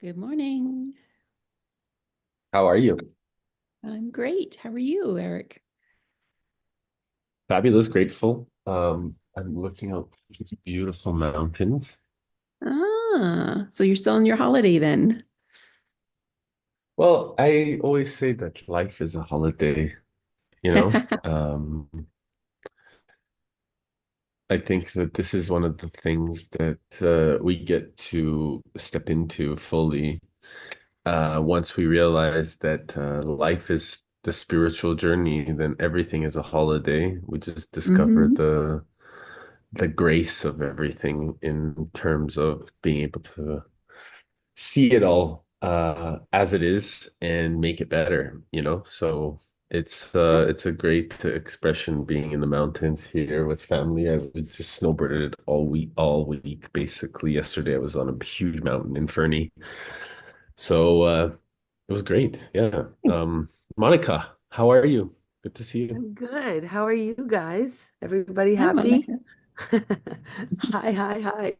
Good morning. How are you? I'm great. How are you, Eric? Fabulous, grateful. I'm looking out these beautiful mountains. So you're still on your holiday then? Well, I always say that life is a holiday, you know? I think that this is one of the things that we get to step into fully once we realize that life is the spiritual journey, then everything is a holiday. We just discover Hmm. the grace of everything in terms of being able to see it all as it is and make it better, you know? So it's a great expression being in the mountains here with family. I was just snowbirded all week. Basically, yesterday I was on a huge mountain in Fernie. So it was great. Yeah. Nice. Monica, how are you? Good to see you. I'm good. How are you guys? Everybody Hi, happy? Monica. Hi, hi, hi.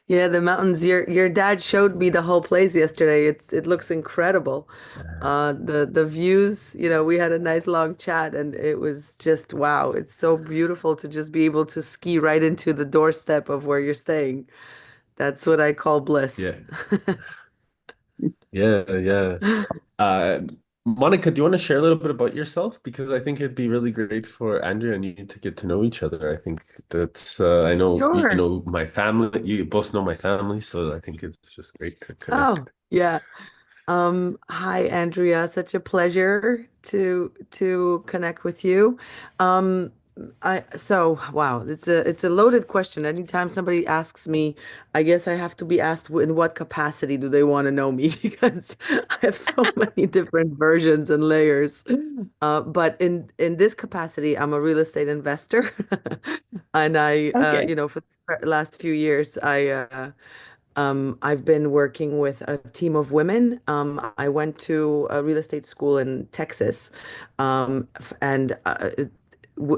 Yeah, the mountains. Your dad showed me the whole place yesterday. It looks incredible. The views, we had a nice long chat and it was just wow. It's so beautiful to just be able to ski right into the doorstep of where you're staying. That's what I call bliss. Yeah. Yeah, yeah. Uh, Monica, do you want to share a little bit about yourself? Because I think it'd be really great for Andrea and you to get to know each other. I think that's, I know you Sure. know my family, you both know my family, so I think it's just great to Oh, connect. yeah. Hi Andrea, such a pleasure to connect with you. Um, wow, it's a loaded question. Anytime somebody asks me, I guess I have to be asked in what capacity do they want to know me because I have so many different versions and layers. But in this capacity, I'm a real estate investor, and Okay. for the last few years, I've been working with a team of women. I went to a real estate school in Texas, and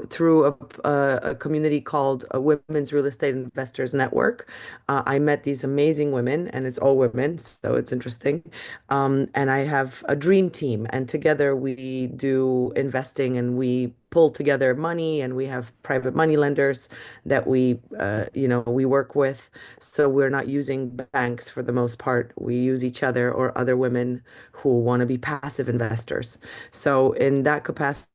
through a community called Women's Real Estate Investors Network, I met these amazing women, and it's all women, so it's interesting. And I have a dream team, and together we do investing, and we pull together money, and we have private money lenders that we work with. So we're not using banks for the most part. We use each other or other women who want to be passive investors. So in that capacity,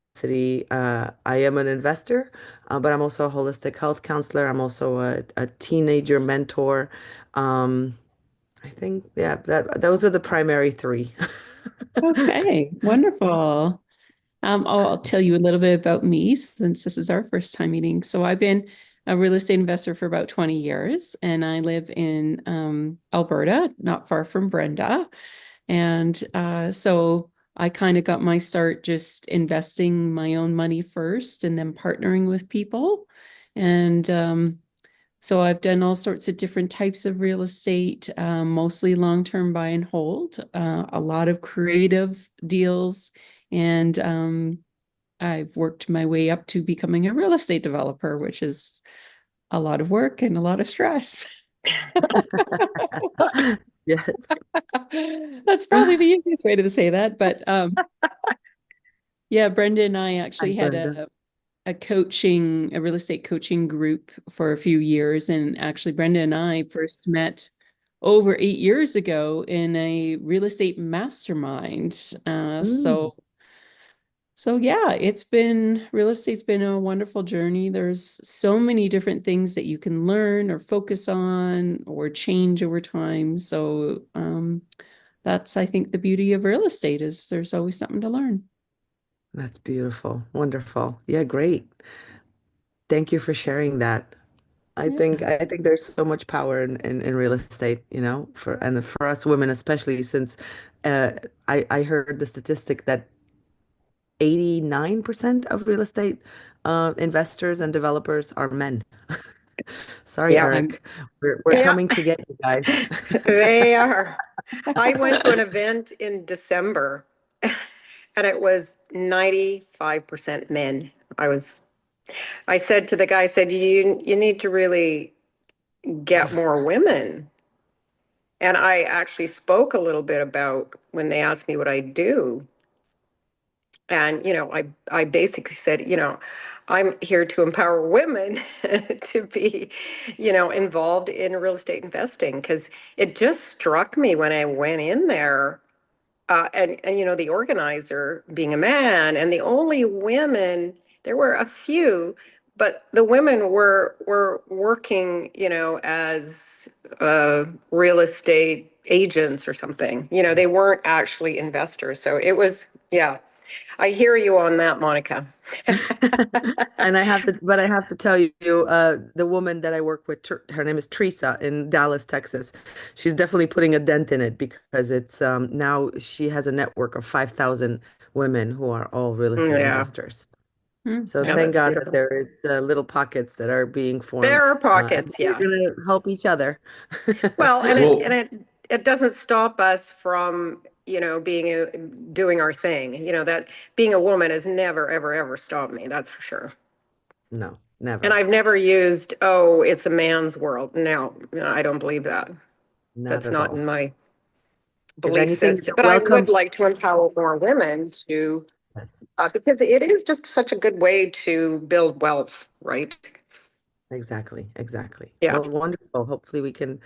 I am an investor, but I'm also a holistic health counselor. I'm also a teenager mentor. Um, I think, yeah, those are the primary three. Okay, wonderful. I'll tell you a little bit about me since this is our first time meeting. So I've been a real estate investor for about 20 years, and I live in Alberta, not far from Brenda. And so I kind of got my start just investing my own money first and then partnering with people. And so I've done all sorts of different types of real estate, mostly long-term buy and hold, a lot of creative deals, and I've worked my way up to becoming a real estate developer, which is a lot of work and a lot of stress. Yes. That's probably the easiest way to say that. But yeah, Brenda and I Hi, actually had Brenda. a real estate coaching group for a few years. And actually, Brenda and I first met over 8 years ago in a real estate mastermind. Mm, So yeah, real estate's been a wonderful journey. There's so many different things that you can learn or focus on or change over time. So that's, I think, the beauty of real estate is there's always something to learn. that's beautiful. Wonderful. Yeah, great. Thank you for sharing that. Yeah. I think there's so much power in real estate, for us women especially since uh I heard the statistic that 89% of real estate investors and developers are men. Sorry, Yeah, I'm Eric. We're yeah, coming to get you guys. they are. I went to an event in December and it was 95% men. I said to the guy, I said, you need to really get more women. And I actually spoke a little bit about when they asked me what I do. And, I basically said, I'm here to empower women to be, involved in real estate investing, because it just struck me when I went in there, and the organizer being a man, and the only women, there were a few, but the women were working, as real estate agents or something. They weren't actually investors. So it was, yeah. I hear you on that, Monica. And I have to tell you, the woman that I work with, her name is Teresa in Dallas, Texas. She's definitely putting a dent in it because it's now she has a network of 5,000 women who are all real estate Yeah, investors. Hmm. So yeah, thank that's God that beautiful. there is little pockets that are being There formed, are and pockets, we're yeah. going to help each other. Well, and it and Well, it doesn't stop us from, doing our thing. That being a woman has never, ever, ever stopped me. That's for sure. No, And never, I've never used, oh, it's a man's world. No, no, I don't believe that. not That's at not all. in my If belief anything, system. you're But I would welcome. like to empower more women to, Yes, because it is just such a good way to build wealth, right? exactly, exactly. Yeah. Well, wonderful. Hopefully we can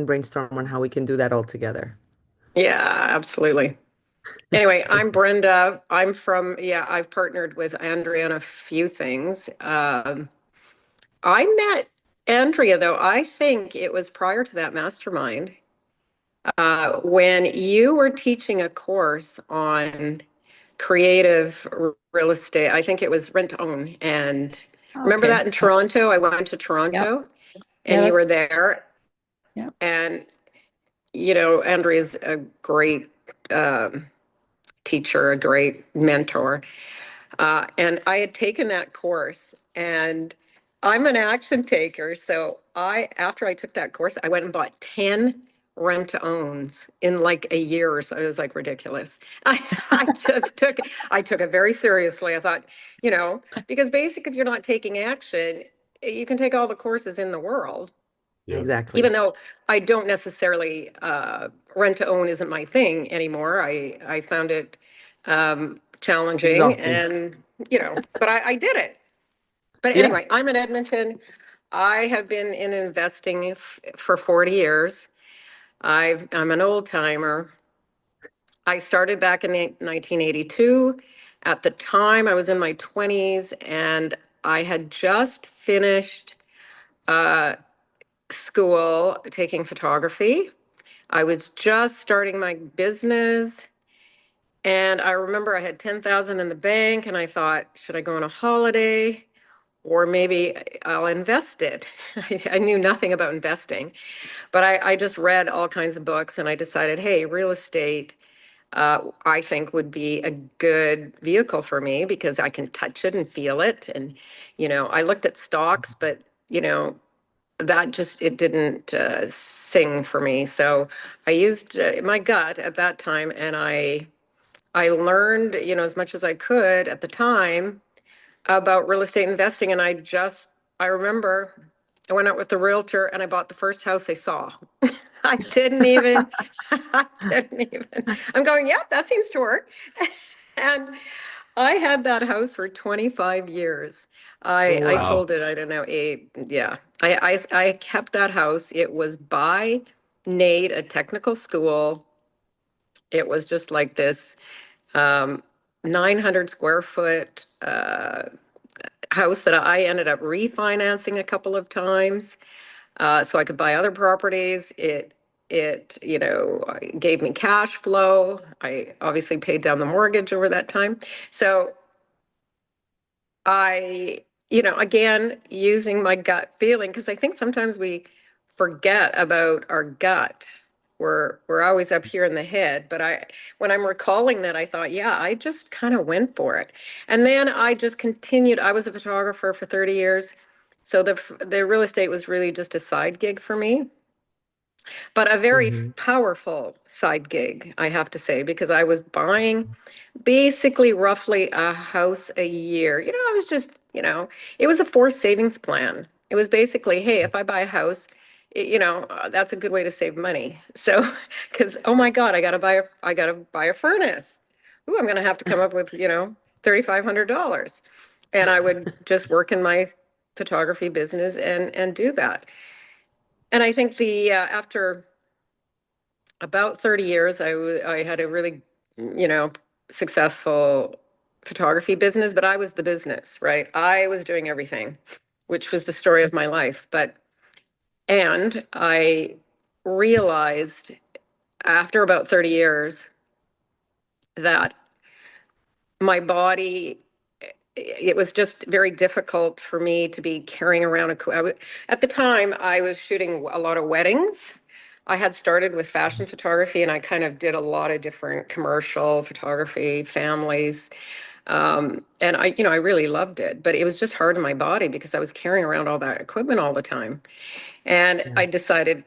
brainstorm on how we can do that all together. Yeah, absolutely. Anyway, I'm Brenda. Yeah, I've partnered with Andrea on a few things. I met Andrea, though, I think it was prior to that mastermind, when you were teaching a course on creative real estate. I think it was rent to own. And remember Okay. that in Toronto? I went to Yep. Toronto Yeah, and you were that's there. yep. And, Andrea's a great teacher, a great mentor. And I had taken that course, and I'm an action taker. So after I took that course, I went and bought 10 rent to owns in like a year or so. It was like ridiculous. I took it very seriously. I thought, because basically if you're not taking action, you can take all the courses in the world, yeah. Exactly. even though I don't necessarily, rent to own isn't my thing anymore. I found it challenging, Exhausting. and but I did it. But Yeah. anyway, I'm in Edmonton. I have been in investing for 40 years. I'm an old timer. I started back in 1982. At the time, I was in my 20s, and I had just finished school taking photography. I was just starting my business, and I remember I had 10,000 in the bank, and I thought, should I go on a holiday or maybe I'll invest it? I knew nothing about investing, but I just read all kinds of books, and I decided, hey, real estate, I think would be a good vehicle for me because I can touch it and feel it. And, I looked at stocks, but, that just, it didn't sing for me. So I used my gut at that time, and I learned, as much as I could at the time about real estate investing. And I remember I went out with the realtor and I bought the first house I saw. I didn't even, I didn't even, I'm going, yep, that seems to work. And I had that house for 25 years. Oh, I wow. Wow. sold it, I don't know, yeah. I kept that house. It was by Nate, a technical school. It was just like this, um, 900 square foot house that I ended up refinancing a couple of times, so I could buy other properties. It gave me cash flow. I obviously paid down the mortgage over that time. So I, again, using my gut feeling, because I think sometimes we forget about our gut. We're always up here in the head, but when I'm recalling that, I thought, yeah, I just kind of went for it. And then I just continued. I was a photographer for 30 years. So the real estate was really just a side gig for me, but a very Hmm. powerful side gig, I have to say, because I was buying basically roughly a house a year. I was just, it was a forced savings plan. It was basically, hey, if I buy a house, that's a good way to save money. So, because oh my God, I gotta buy a furnace. Ooh, I'm gonna have to come up with, $3,500. And I would just work in my photography business and do that. And I think after about 30 years, I had a really, successful photography business, but I was the business, right? I was doing everything, which was the story of my life. And I realized after about 30 years that my body, it was just very difficult for me to be carrying around at the time I was shooting a lot of weddings. I had started with fashion photography and I kind of did a lot of different commercial photography, families. And I really loved it, but it was just hard on my body because I was carrying around all that equipment all the time. And Yeah. I decided,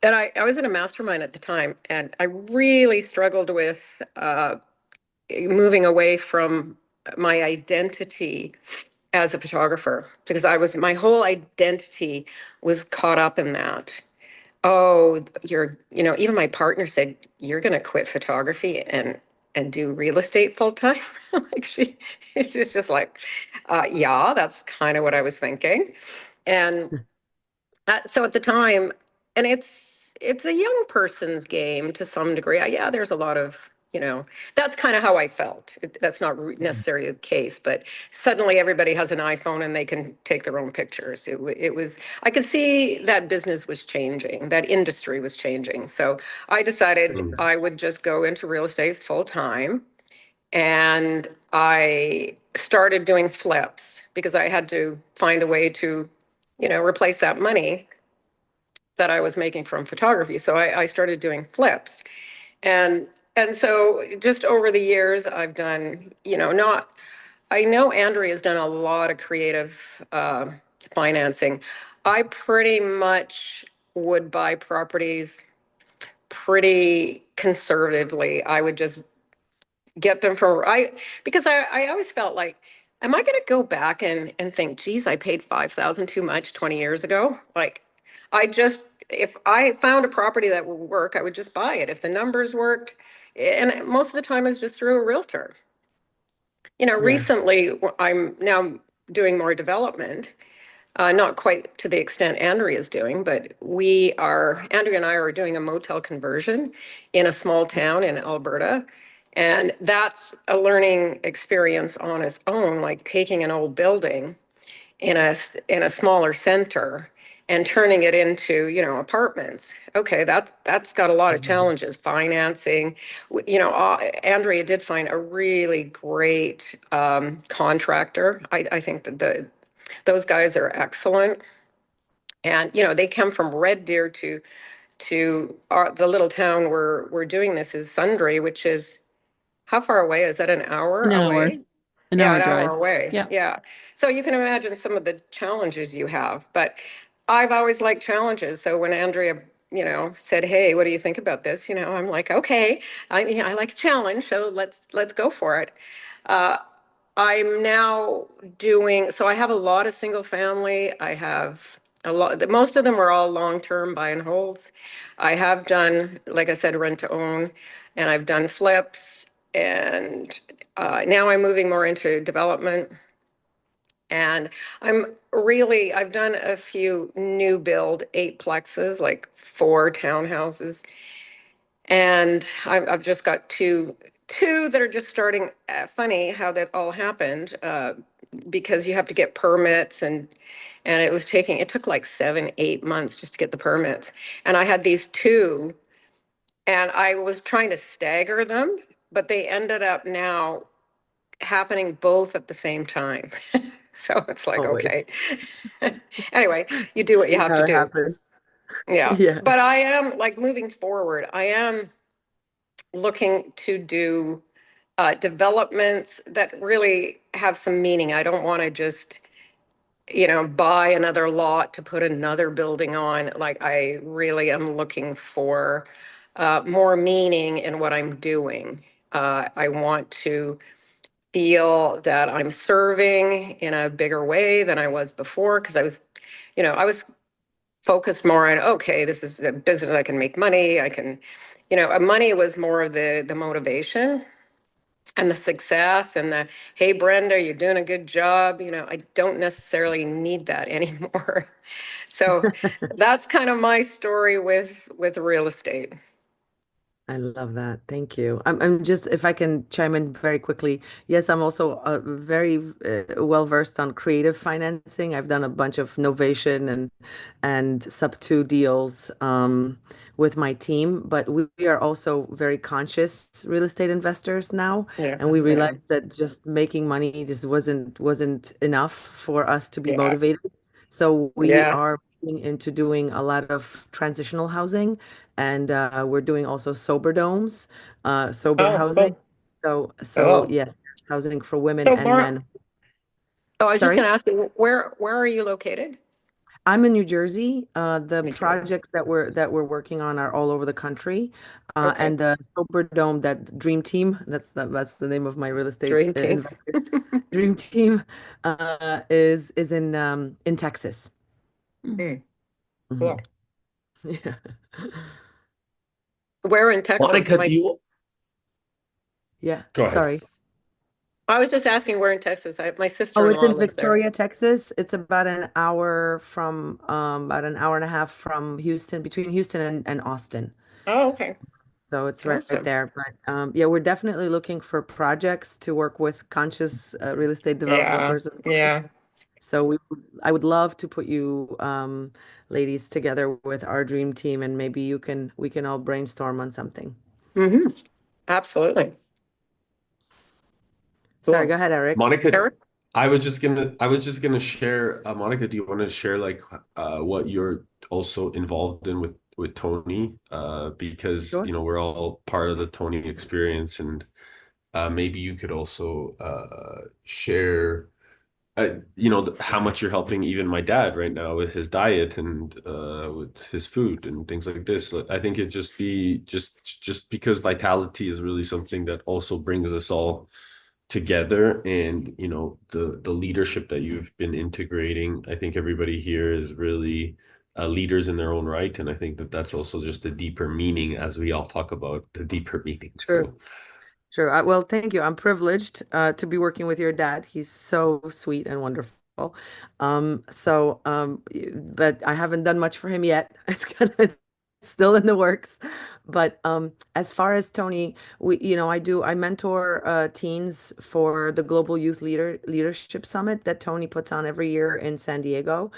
and I was in a mastermind at the time, and I really struggled with moving away from my identity as a photographer because my whole identity was caught up in that. Oh, even my partner said, you're going to quit photography and do real estate full time. Like she's just like, yeah, that's kind of what I was thinking. And so at the time, and it's a young person's game to some degree. Yeah, there's a lot of, that's kind of how I felt. That's not necessarily the case, but suddenly everybody has an iPhone and they can take their own pictures. It was, I could see that business was changing, that industry was changing. So I decided Mm. I would just go into real estate full time. And I started doing flips because I had to find a way to, replace that money that I was making from photography. So I started doing flips. And so just over the years, I've done, not, I know Andrea has done a lot of creative financing. I pretty much would buy properties pretty conservatively. I would just get them from because I always felt like, am I going to go back and think, geez, I paid 5,000 too much 20 years ago? Like, if I found a property that would work, I would just buy it. If the numbers worked, and most of the time it's just through a realtor. Yeah. Recently I'm now doing more development, not quite to the extent Andrea is doing, but Andrea and I are doing a motel conversion in a small town in Alberta. And that's a learning experience on its own, like taking an old building in a smaller center and turning it into, apartments. Okay, that's got a lot of Mhm. challenges, financing. Andrea did find a really great contractor. I think that those guys are excellent. And they come from Red Deer to the little town where we're doing this is Sundre, which is how far away? Is that an hour An hour, away? an Yeah, hour an hour drive. away. Yeah. Yeah. So you can imagine some of the challenges you have. But I've always liked challenges. So when Andrea, said, "Hey, what do you think about this?" I'm like, "Okay, I like a challenge, so let's go for it." Uh, I'm now so I have a lot of single family. I have a lot, most of them are all long-term buy and holds. I have done, like I said, rent to own, and I've done flips. And now I'm moving more into development. And I've done a few new build eightplexes, like 4 townhouses. And I've just got two that are just starting. Funny how that all happened, because you have to get permits, and it took like 7, 8 months just to get the permits. And I had these two, and I was trying to stagger them, but they ended up now happening both at the same time. So it's like, Always. okay. Anyway, you do what you Funny have how to it do. happens. Yeah. Yeah. But I am like moving forward. I am looking to do developments that really have some meaning. I don't want to just, buy another lot to put another building on. Like, I really am looking for more meaning in what I'm doing. I want to feel that I'm serving in a bigger way than I was before because I was focused more on, okay, this is a business, I can make money, I can, money was more of the motivation and the success and the, hey, Brenda, you're doing a good job. I don't necessarily need that anymore. So that's kind of my story with real estate. I love that. Thank you. I'm just, if I can chime in very quickly. Yes, I'm also very well versed on creative financing. I've done a bunch of novation and sub two deals with my team, but we are also very conscious real estate investors now, Yeah, and we yeah, realized that just making money just wasn't enough for us to be yeah, motivated. So we yeah. are into doing a lot of transitional housing, and we're doing also sober domes, sober Oh, housing. cool. So Oh, yes, housing for women so and Bar men. oh, I was just Sorry, going to ask you, where are you located? I'm in New Jersey. The New Jersey. projects that we're working on are all over the country, Okay, and the sober dome, that dream team. That's the name of my real estate dream team. investor. Dream team is in Texas. Mm. Hmm, Mhm. cool. Yeah. Where in Texas? Monica, do you Yeah. go ahead? Sorry. I was just asking where in Texas. My Oh, it's sister-in-law in lives there. Victoria, Texas. It's about an hour and a half from Houston, between Houston and Austin. Oh, okay. So it's right Awesome. there. But yeah, we're definitely looking for projects to work with conscious real estate Yeah, developers. yeah. So I would love to put you ladies together with our dream team, and maybe we can all brainstorm on something. Hmm. Absolutely. Sorry, go Cool. ahead, Eric. Monica, Eric? I was just gonna share, Monica, do you want to share like what you're also involved in with Tony? Because Sure. we're all part of the Tony experience, and maybe you could also share how much you're helping even my dad right now with his diet and with his food and things like this. I think it just be just because vitality is really something that also brings us all together, and the leadership that you've been integrating. I think everybody here is really leaders in their own right, and I think that that's also just a deeper meaning as we all talk about the deeper meaning. True. So Sure. Well, thank you. I'm privileged to be working with your dad. He's so sweet and wonderful. But I haven't done much for him yet. It's kind of still in the works. But as far as Tony, I mentor teens for the Global Youth Leadership Summit that Tony puts on every year in San Diego.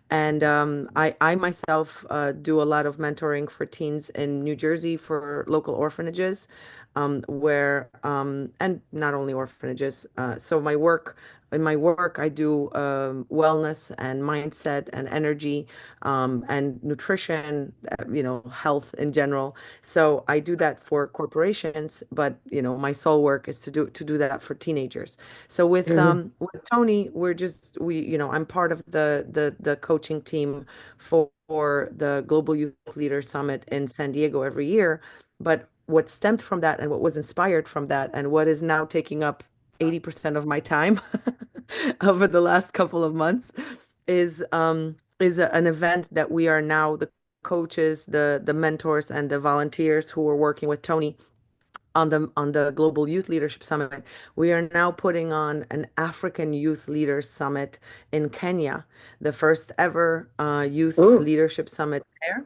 And I myself do a lot of mentoring for teens in New Jersey for local orphanages, and not only orphanages. So in my work, I do wellness and mindset and energy, and nutrition, health in general. So I do that for corporations, but my sole work is to do that for teenagers. So Hmm. with Tony, I'm part of the coaching team for the Global Youth Leader Summit in San Diego every year. But what stemmed from that and what was inspired from that and what is now taking up 80% of my time over the last couple of months is an event that we are now the coaches, the mentors and the volunteers who are working with Tony on the Global Youth Leadership Summit. We are now putting on an African Youth Leaders Summit in Kenya, the first ever youth Ooh, leadership summit there.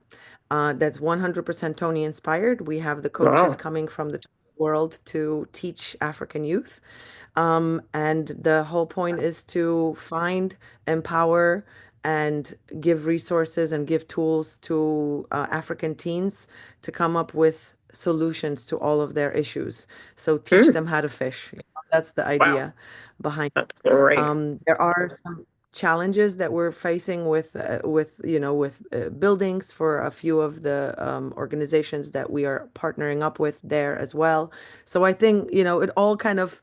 That's 100% Tony inspired. We have the coaches wow. coming from the world to teach African youth. And the whole point is to find, empower, and give resources and give tools to African teens to come up with solutions to all of their issues. So teach Mm, them how to fish. That's the wow. idea behind. That's great. There are some challenges that we're facing with buildings for a few of the organizations that we are partnering up with there as well. So I think, it all kind of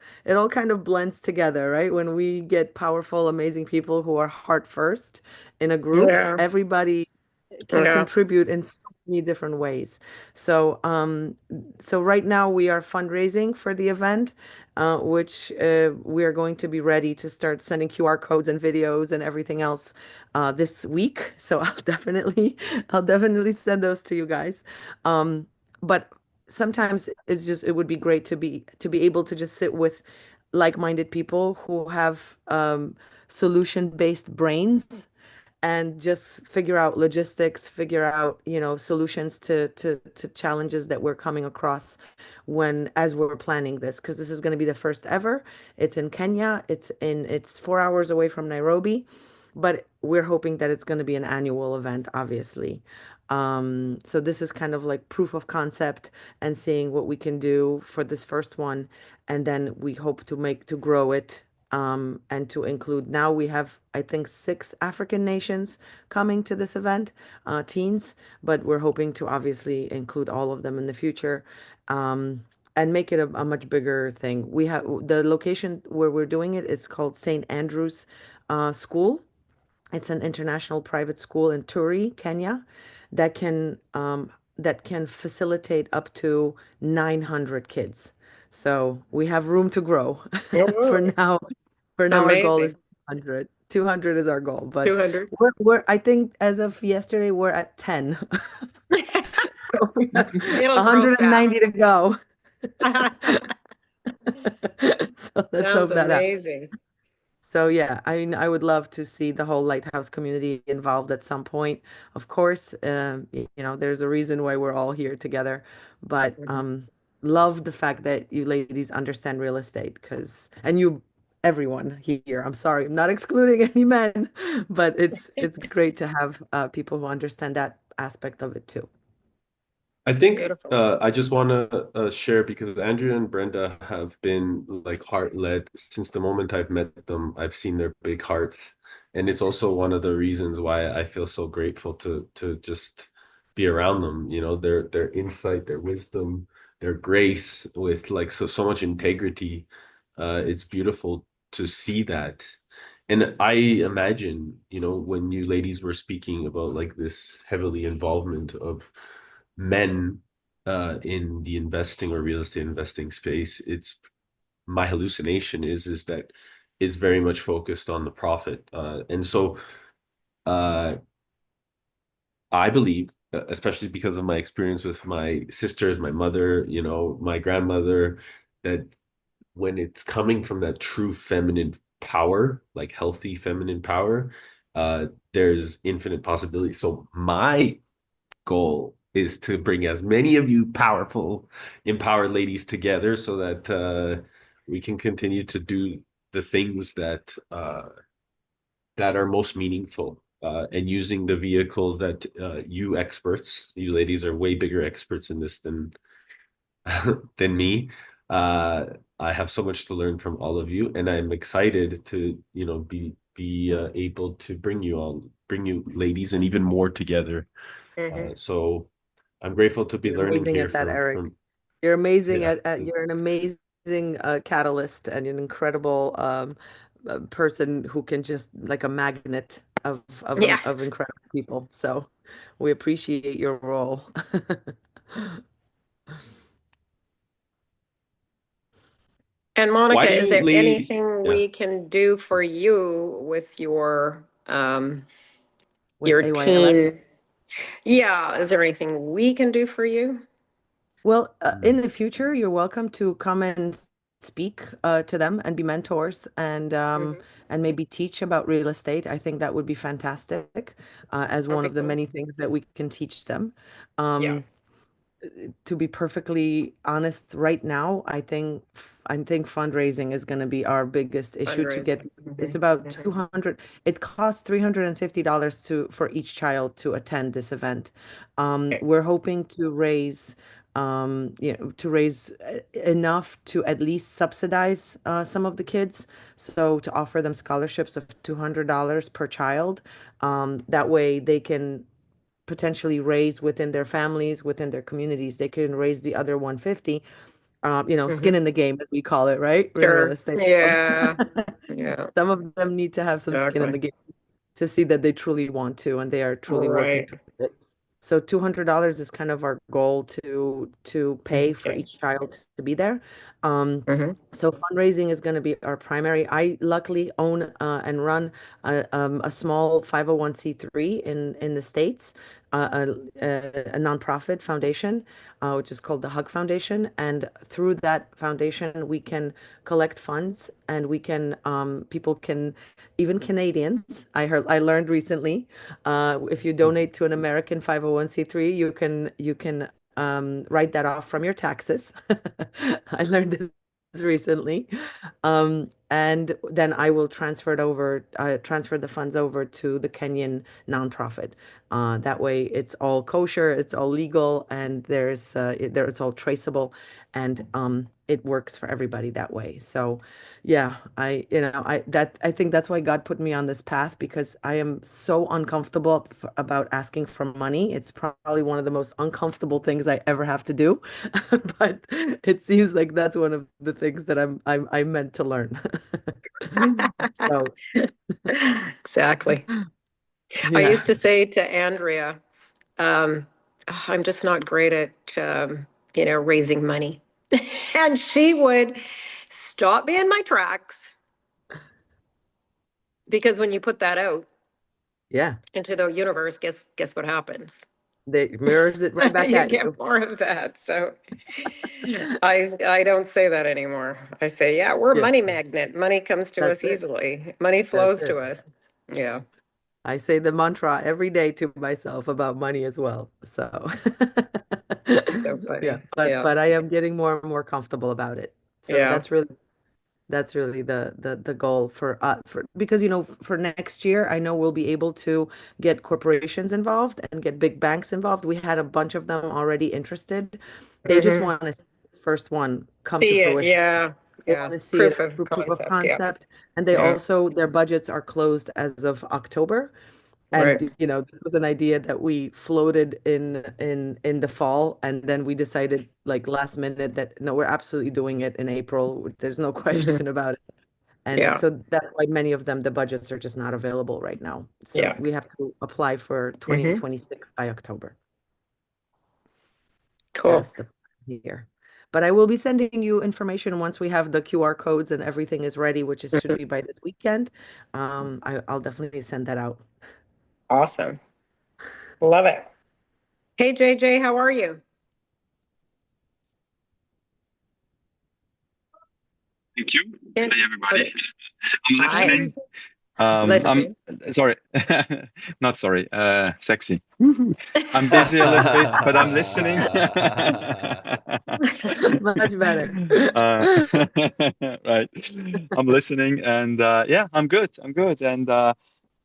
blends together, right? When we get powerful, amazing people who are heart first in a group, Yeah. everybody can Yeah. contribute in so many different ways. So, so right now we are fundraising for the event, which we are going to be ready to start sending QR codes and videos and everything else this week. So I'll definitely send those to you guys. But sometimes it would be great to be able to just sit with like-minded people who have solution-based brains and just figure out logistics, figure out, solutions to challenges that we're coming across as we're planning this, because this is going to be the first ever. It's in Kenya. It's 4 hours away from Nairobi, but we're hoping that it's going to be an annual event, obviously. So this is kind of like proof of concept and seeing what we can do for this first one, and then we hope to grow it, and to include. Now we have, I think, 6 African nations coming to this event, teens, but we're hoping to obviously include all of them in the future, and make it a much bigger thing. We have the location where we're doing it. It's called St. Andrew's School. It's an international private school in Turi, Kenya, that can facilitate up to 900 kids. So we have room to grow. For Oh, now, our goal is amazing. 200. 200 is our goal, but 200. I think as of yesterday we're at 10. So we have It'll grow 190 fast. to go. So let's Sounds hope that happens. amazing. So yeah, I mean, I would love to see the whole Lighthouse community involved at some point. Of course, there's a reason why we're all here together, but Mhm. love the fact that you ladies understand real estate, and everyone here. I'm sorry, I'm not excluding any men, but it's great to have people who understand that aspect of it too. I think Beautiful. I just want to share because Andrea and Brenda have been like heart-led since the moment I've met them. I've seen their big hearts, and it's also one of the reasons why I feel so grateful to just be around them. You know, their insight, their wisdom, their grace with like so much integrity. It's beautiful to see that. And I imagine, when you ladies were speaking about like this heavily involvement of men in the investing or real estate investing space, it's my hallucination is that it's very much focused on the profit. And so uh, I believe, especially because of my experience with my sisters, my mother, my grandmother, that when it's coming from that true feminine power, like healthy feminine power, there's infinite possibility. So my goal is to bring as many of you powerful, empowered ladies together so that we can continue to do the things that are most meaningful. And using the vehicle that you experts, you ladies are way bigger experts in this than me. Uh, I have so much to learn from all of you, and I'm excited to, be able to bring you ladies and even more together. Hmm. So I'm grateful to be You're learning amazing here at that, from Eric. You're amazing yeah. you're an amazing catalyst and an incredible person who can just like a magnet Yeah. of incredible people. So we appreciate your role. And Why Monica, do is you there lead? anything Yeah. we can do for you with With your AYLS. team? Yeah, is there anything we can do for you? Well, in Mm. the future, you're welcome to come and speak to them and be mentors, Hmm. and maybe teach about real estate. I think that would be fantastic, as That'd one be of the cool. many things that we can teach them. Yeah, Um, to be perfectly honest, right now, I think fundraising is going to be our biggest issue to get. fundraising. It's Hmm. about Hmm. 200. It costs $350 for each child to attend this event. Okay. We're hoping to raise, to raise enough to at least subsidize some of the kids. So to offer them scholarships of $200 per child. That way they can potentially raise within their families, within their communities. They can raise the other 150, skin Hmm. in the game, as we call it, right? In real Sure. estate world. Yeah. Yeah. Some of them need to have some skin in Exactly. the game. to see that they truly want to and they are truly working Right. towards it. So $200 is kind of our goal to pay for Okay. each child to be there. Um, Hmm. so fundraising is going to be our primary. I luckily own and run a small 501(c)(3) in the States, a nonprofit foundation, which is called the Hug Foundation. And through that foundation, we can collect funds and we can people can even Canadians. I learned recently, if you donate to an American 501(c)(3), you can write that off from your taxes. I learned this recently. And then I will transfer the funds over to the Kenyan nonprofit. That way it's all kosher, it's all legal, and it's all traceable, and it works for everybody that way. So yeah, I think that's why God put me on this path, because I am so uncomfortable about asking for money. It's probably one of the most uncomfortable things I ever have to do. But it seems like that's one of the things that I'm meant to learn. So Exactly. I yeah, used to say to Andrea, I'm just not great at, raising money. And she would stop me in my tracks because when you put that out yeah, into the universe, guess what happens? they mirrors it right back You at get you. more of that. So I don't say that anymore. I say, yeah, we're a Yeah, money magnet. Money comes to that's us it. easily. Money That's flows to it. us. Yeah. I say the mantra every day to myself about money as well. So So yeah, funny. but Yeah. but I am getting more and more comfortable about it. So Yeah. that's really the goal for because for next year I know we'll be able to get corporations involved and get big banks involved. We had a bunch of them already interested. They just Hmm. want to see the first one come to See it. fruition. Yeah. They Yeah. want to see it Proof of through proof of concept. Yeah. concept, and they Yeah. also their budgets are closed as of October. Right. And this was an idea that we floated in the fall, and then we decided like last minute that no, we're absolutely doing it in April. There's no Hmm. question about it. And Yeah. so that's why many of them, the budgets are just not available right now. So Yeah. we have to apply for Hmm. 2026 by October. Cool. That's the plan here. But I will be sending you information once we have the QR codes and everything is ready, which should Mhm. be by this weekend. I'll definitely send that out. Awesome. Love it. Hey, JJ, how are you? Thank you. Good. Hey, everybody. I'm Hi. listening. I'm Listening. sorry, not sorry. Sexy. Woohoo. I'm busy a little bit, but I'm listening. Much better. uh, right. I'm listening, and yeah, I'm good. I'm good. And I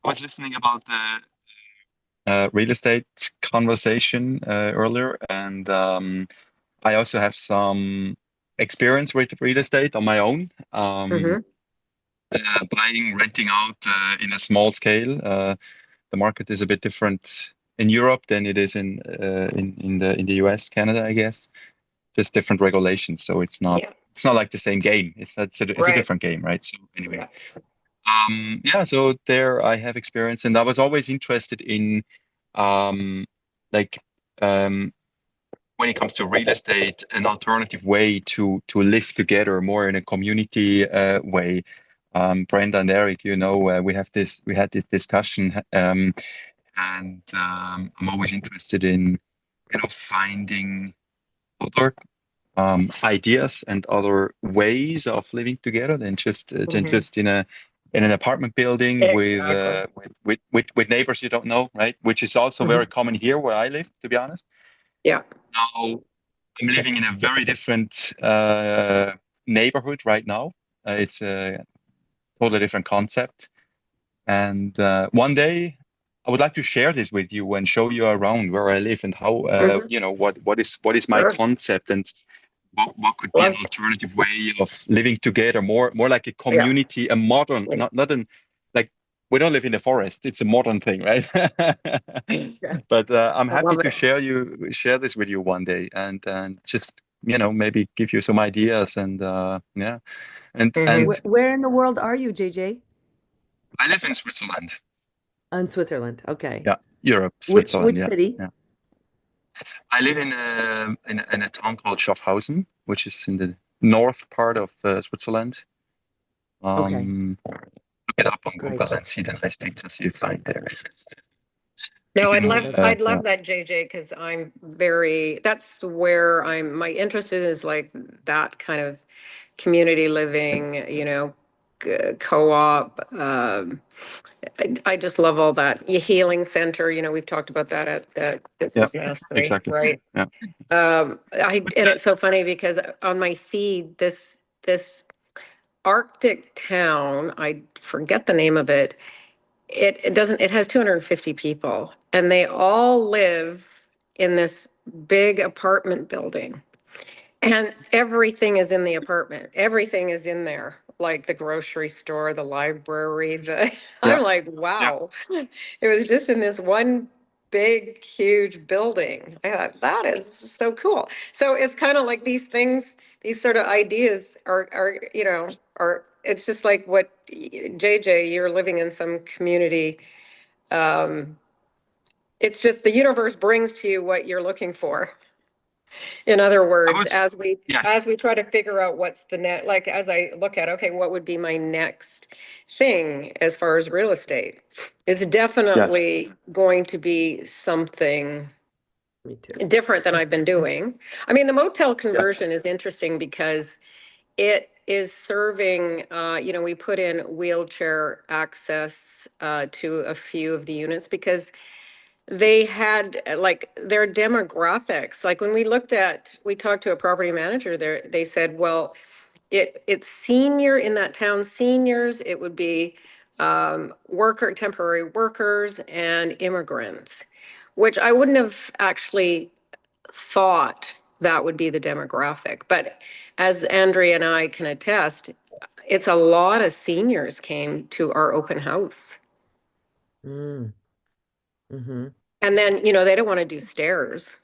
was listening about the real estate conversation earlier, and I also have some experience with real estate on my own. Hmm. Buying, renting out in a small scale. The market is a bit different in Europe than it is in the US, Canada, I guess. Just different regulations, so Yeah. it's not like the same game. It's a Right. different game, right? So anyway, Yeah. yeah. So there, I have experience, and I was always interested in like um, when it comes to real estate, an alternative way to live together more in a community way. Brenda and Eric, we had this discussion, and I'm always interested in finding other ideas and other ways of living together than Hmm. just in an apartment building Exactly. with neighbors you don't know, right? Which is also Hmm. very common here where I live, to be honest. Yeah. Now I'm living in a very different neighborhood right now. It's a totally different concept. And one day I would like to share this with you and show you around where I live and how, Hmm. what is my Sure. concept and what could be an Love. alternative way of living together, more like a Yeah. community, a modern, Yeah. not an like we don't live in the forest. It's a modern thing, right? Yeah. But I'm I happy love to it. share this with you one day and just maybe give you some ideas and yeah and Hmm. and Where in the world are you, JJ? I live in Switzerland. In Switzerland. Okay. Yeah, Europe, Which Switzerland. Yeah, city? yeah. I live in a town called Schaffhausen, which is in the north part of Switzerland. Okay, Look it up on great. Google and see the nice pictures you find there. You No, Oh, can, that's I'd yeah, love that, JJ, because that's where my interest is like that kind of community living, co-op. I just love all that. Healing center, we've talked about that at the yeah, Business Mastery, exactly. right? Yeah, And it's so funny because on my feed, this Arctic town, I forget the name of it. It has 250 people, and they all live in this big apartment building. And everything is in the apartment. Everything is in there, like the grocery store, the library, yeah, I'm like, yeah. wow. It was just in this one big, huge building. I thought, that is so cool. So it's kind of like these things, these sort of ideas are it's just like what JJ, you're living in some community. Um, it's just the universe brings to you what you're looking for. In other I words, was, as yes, we try to figure out what's the net, like as I look at, okay, what would be my next thing as far as real estate? It's yes, definitely going to be something Me too. different than I've been doing. I mean, the motel yeah, conversion is interesting because it is serving, we put in wheelchair access to a few of the units because they had like their demographics. Like when we talked to a property manager there, they said, well, it's senior in that town, seniors, it would be temporary workers and immigrants, which I wouldn't have actually thought that would be the demographic. But as Andrea and I can attest, it's a lot of seniors came to our open house. Mm, mm-hmm. And then, they don't want to do stairs.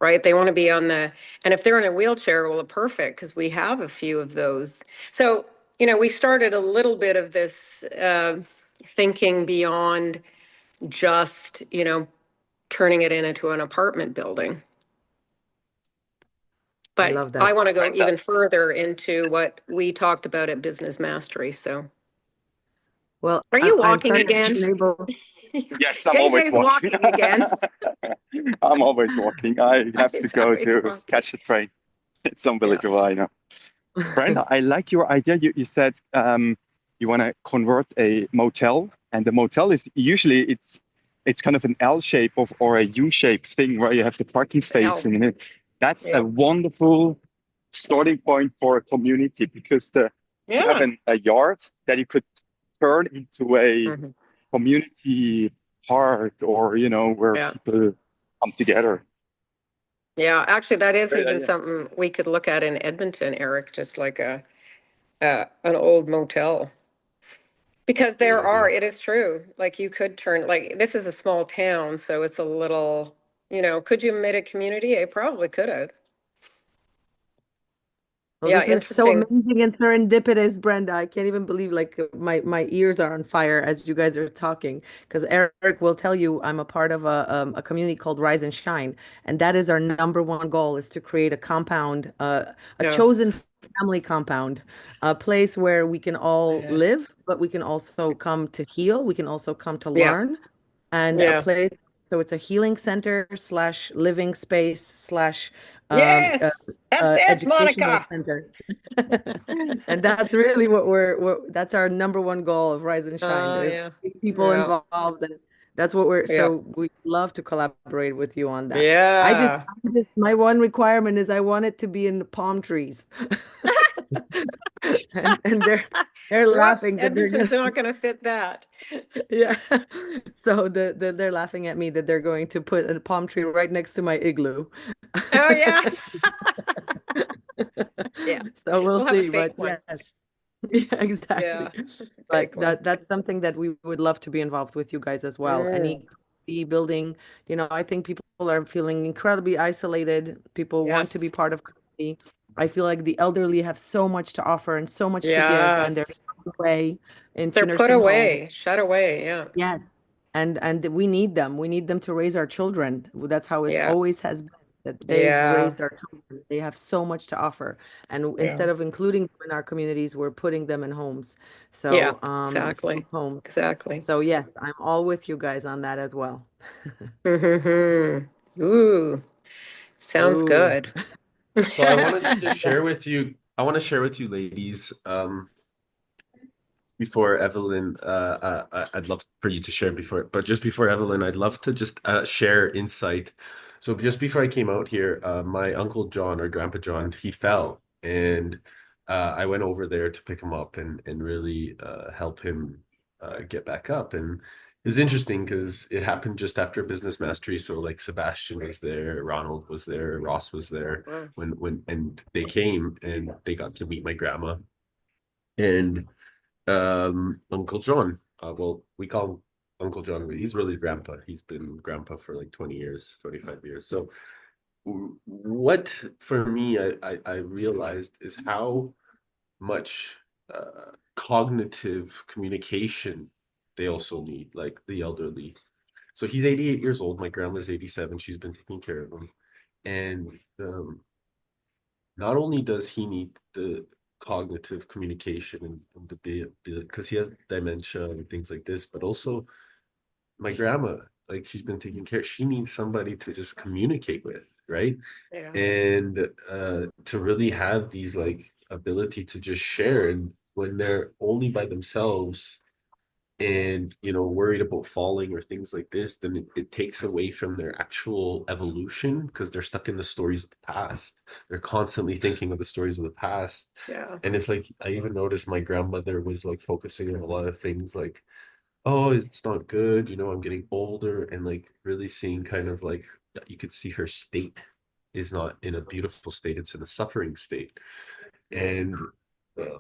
Right? They want to be and if they're in a wheelchair, well, perfect, because we have a few of those. So, we started a little bit of this thinking beyond just, turning it into an apartment building. I But love I that. want to go even further into what we talked about at Business Mastery. So, Well, are you I'm walking sorry I again? wasn't able. yes. I'm always JJ's walking. walking again. I'm always walking. I have to He's go always to walking. catch the train. It's Yeah. unbelievable, I know. Brenda, I like your idea. You said you want to convert a motel, and the motel is usually it's kind of an L shape or a U shaped thing where you have the parking space Hell. in it. That's a Yep. wonderful starting point for a community because you have Yeah. a yard that you could turn into a Mhm. community park or where Yeah. people come together. Yeah, actually, that is Great even idea. something we could look at in Edmonton, Eric, just like an old motel. Because Great idea. it is true. Like you could turn, like this is a small town, so it's a little, could you have made a community? I probably could have. Well, Yeah, this is so interesting. amazing and serendipitous, Brenda. I can't even believe like my ears are on fire as you guys are talking. Because Eric will tell you I'm a part of a community called Rise and Shine, and that is our number one goal is to create a compound, a Yeah. chosen family compound, a place where we can all Yeah. live, but we can also come to heal. We can also come to Yeah. learn, and a Yeah. place. So it's a healing center slash living space slash um, uh, Yes, that's it, educational Monica. center. And that's really that's our number one goal of Rise and Shine. Oh, There's yeah. people Yeah. involved and that's what Yeah. we love to collaborate with you on that. Yeah. My one requirement is I want it to be in the palm trees. And they're Whoops, laughing that they're Edmonton's gonna not going to fit that. yeah. So they're laughing at me that they're going to put a palm tree right next to my igloo. Oh, yeah. Yeah. So we'll We'll have a see, fake but one. yes. Yeah, Yeah. exactly. But Fake one. that's something that we would love to be involved with you guys as well. Mm, Any building, I think people are feeling incredibly isolated. People want to be yes. part of community. I feel like the elderly have so much to offer and so much to give, and they're Yes. tucked away into They're put nursing homes. away, shut away. Yeah. Yes. And we need them. We need them to raise our children. That's how it Yeah. always has been, that they've Yeah. raised our children. They have so much to offer. And Yeah. instead of including them in our communities, we're putting them in homes. Yeah. So, Exactly. homes. Exactly. So yes, I'm all with you guys on that as well. Mm-hmm. Ooh, sounds Ooh. good. So I wanted to share with you, I want to share with you ladies, before Evelyn, I'd love for you to share before, but just before Evelyn, I'd love to just share insight. So just before I came out here, my Uncle John or Grandpa John, he fell, and I went over there to pick him up and really help him get back up. And it was interesting because it happened just after Business Mastery. So like Sebastian was there, Ronald was there, Ross was there Wow. when and they came and they got to meet my grandma. And Uncle John. Well, we call him Uncle John, but he's really grandpa. He's been grandpa for like 20 years, 25 years. So what for me I realized is how much cognitive communication they also need, like the elderly. So he's 88 years old. My grandma's 87. She's been taking care of him. And not only does he need the cognitive communication and the because he has dementia and things like this, but also my grandma, like she's been taking care, she needs somebody to just communicate with, right? Yeah. And to really have these like ability to just share, and when they're only by themselves and worried about falling or things like this, then it takes away from their actual evolution because they're stuck in the stories of the past. They're constantly thinking of the stories of the past. Yeah. And it's like I even noticed my grandmother was like focusing on a lot of things like, oh, it's not good, I'm getting older, and like really seeing kind of like you could see her state is not in a beautiful state, it's in a suffering state. And uh,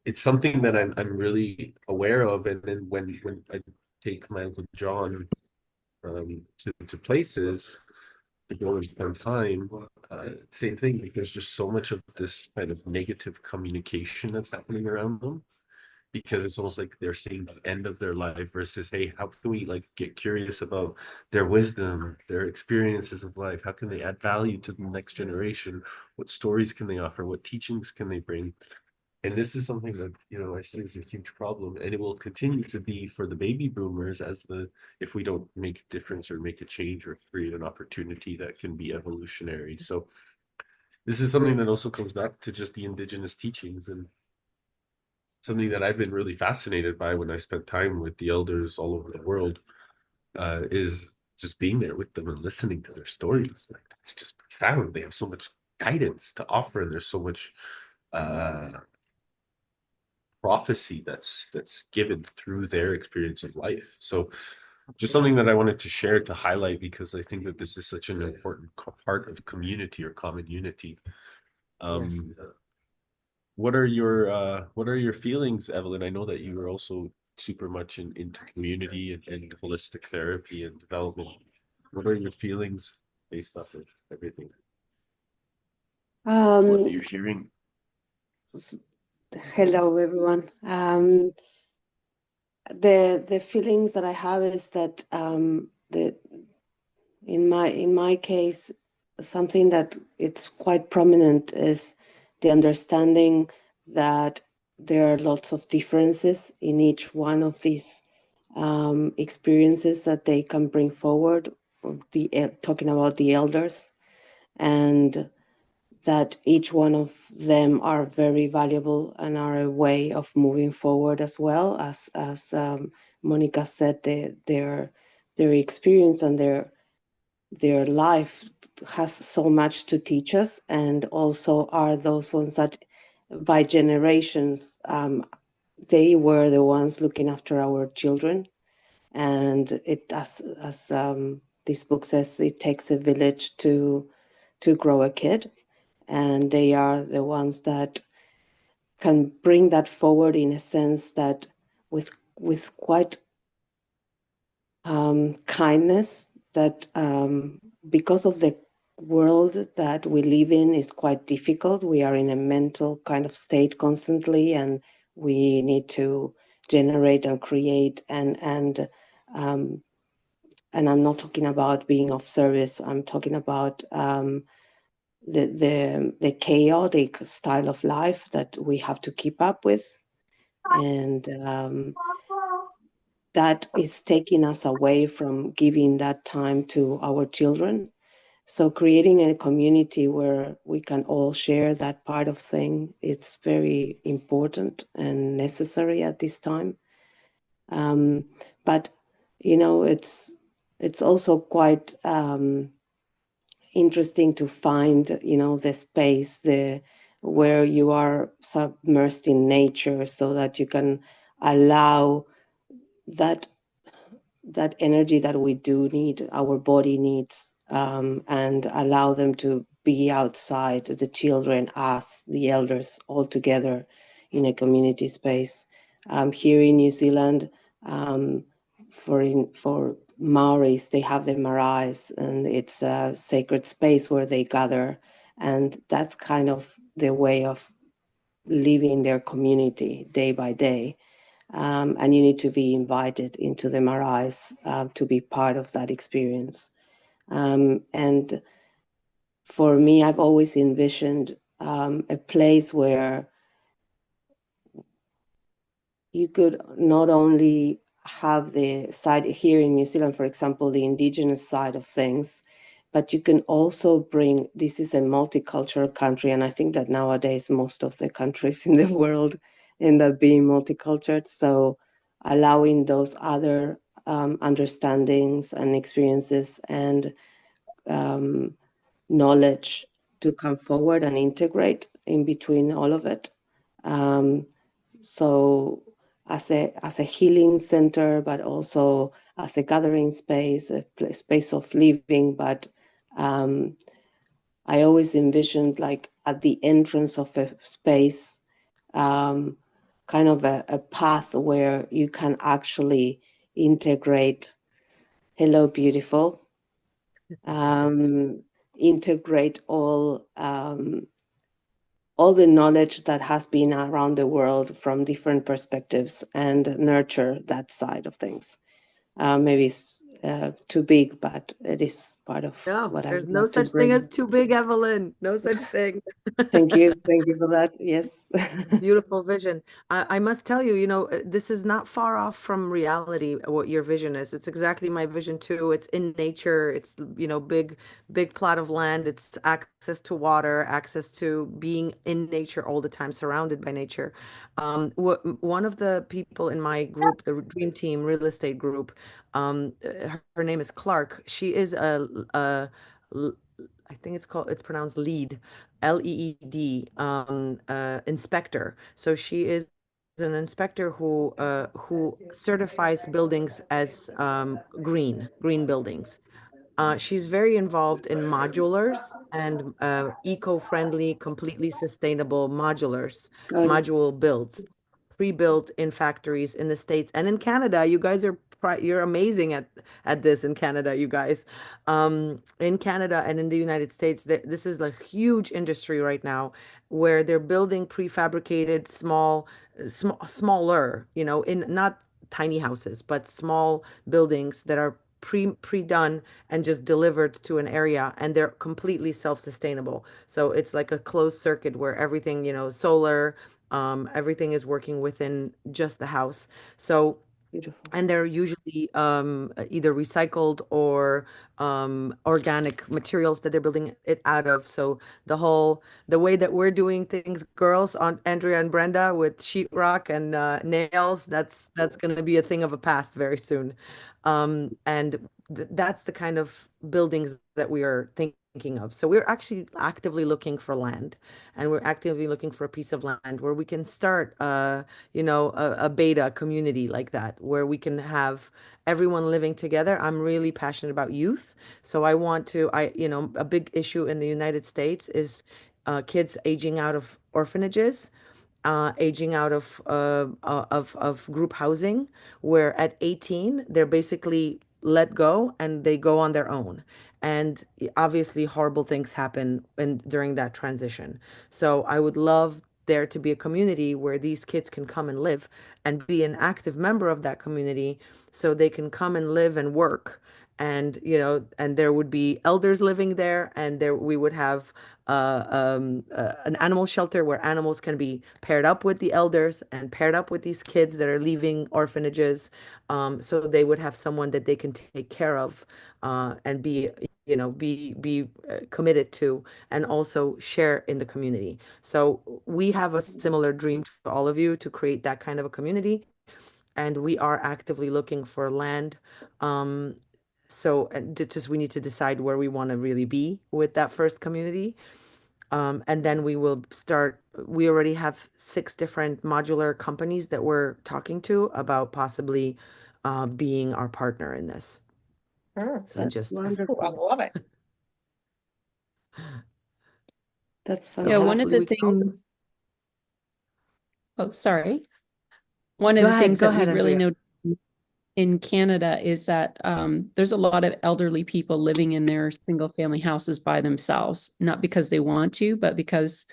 it's something that I'm really aware of. And then when I take my Uncle John to places to go and spend time, same thing, because there's just so much of this kind of negative communication that's happening around them, because it's almost like they're seeing the end of their life versus, hey, how can we like get curious about their wisdom, their experiences of life? How can they add value to the next generation? What stories can they offer? What teachings can they bring? And this is something that, I see as a huge problem, and it will continue to be for the baby boomers if we don't make a difference or make a change or create an opportunity that can be evolutionary. So this is something that also comes back to just the indigenous teachings, and something that I've been really fascinated by when I spent time with the elders all over the world, is just being there with them and listening to their stories. Like, it's just profound. They have so much guidance to offer, and there's so much uh, prophecy that's given through their experience of life. So just something that I wanted to share to highlight, because I think that this is such an important part of community or common unity. Um, what are your feelings, Evelyn? I know that you are also super much into community and holistic therapy and development. What are your feelings based off of everything? What are Um, you hearing? Hello, everyone. The feelings that I have is that the in my case, something that it's quite prominent is the understanding that there are lots of differences in each one of these experiences that they can bring forward. Talking about the elders, and that each one of them are very valuable and are a way of moving forward, as well as Monica said, their experience and their life has so much to teach us, and also are those ones that by generations they were the ones looking after our children. And it, as this book says, it takes a village to grow a kid, and they are the ones that can bring that forward in a sense that with quite kindness, that because of the world that we live in is quite difficult. We are in a mental kind of state constantly, and we need to generate and create and I'm not talking about being of service. I'm talking about the chaotic style of life that we have to keep up with, and that is taking us away from giving that time to our children. So creating a community where we can all share that part of thing, it's very important and necessary at this time. But it's also quite interesting to find the space where you are submersed in nature, so that you can allow that energy that we do need, our body needs, and allow them to be outside, the children, us, the elders, all together in a community space. Here in New Zealand, for Maoris, they have the maraes, and it's a sacred space where they gather, and that's kind of the way of living their community day by day. And you need to be invited into the maraes to be part of that experience. And for me, I've always envisioned a place where you could not only have the side here in New Zealand, for example, the indigenous side of things, but you can also bring, this is a multicultural country, and I think that nowadays most of the countries in the world end up being multicultural. So allowing those other understandings and experiences and knowledge to come forward and integrate in between all of it. So as a healing center, but also as a gathering space, a space of living. But I always envisioned, like, at the entrance of a space, kind of a path where you can actually integrate, hello, beautiful, integrate all the knowledge that has been around the world from different perspectives and nurture that side of things. Maybe it's too big, but it is part of No, what I there's would no love to such thing as bring. too big, Evelyn. No such thing. Thank you. Thank you for that. Yes. Beautiful vision. I must tell you, this is not far off from reality, what your vision is. It's exactly my vision too. It's in nature. It's, big plot of land. It's access to water, access to being in nature all the time, surrounded by nature. One of the people in my group, the Dream Team Real Estate Group, her name is Clark. She is I think it's pronounced lead, LED, inspector. So she is an inspector who certifies buildings as green buildings. She's very involved in modulars and eco-friendly, completely sustainable Oh, module builds, pre-built in factories in the States and in Canada. You guys are you're amazing at this in Canada, you guys. In Canada and in the United States, this is a huge industry right now where they're building prefabricated smaller, in not tiny houses, but small buildings that are pre-done and just delivered to an area, and they're completely self-sustainable. So it's like a closed circuit where everything, solar, everything is working within just the house. So, beautiful. and they're usually either recycled or organic materials that they're building it out of. So the way that we're doing things, girls, on Andrea and Brenda, with sheetrock and nails, that's going to be a thing of a past very soon. And that's the kind of buildings that we are thinking of. So we're actually actively looking for land, and we're actively looking for a piece of land where we can start, a beta community like that, where we can have everyone living together. I'm really passionate about youth. So a big issue in the United States is kids aging out of orphanages, aging out of group housing, where at 18 they're basically let go and they go on their own. and obviously horrible things happen during that transition. So I would love there to be a community where these kids can come and live and be an active member of that community, so they can come and live and work. And and there would be elders living there, and there we would have an animal shelter where animals can be paired up with the elders and paired up with these kids that are leaving orphanages, so they would have someone that they can take care of, and be committed to, and also share in the community. So we have a similar dream to all of you, to create that kind of a community, and we are actively looking for land. Um, just we need to decide where we want to really be with that first community. And then we will start. We already have 6 different modular companies that we're talking to about possibly being our partner in this. So That's just Wonderful. I love it. That's Yeah, one of hopefully fantastic. the we can open. things, oh, sorry. One of Go the ahead, things go that we ahead, really Andrea. know in Canada is that there's a lot of elderly people living in their single family houses by themselves, not because they want to, but because,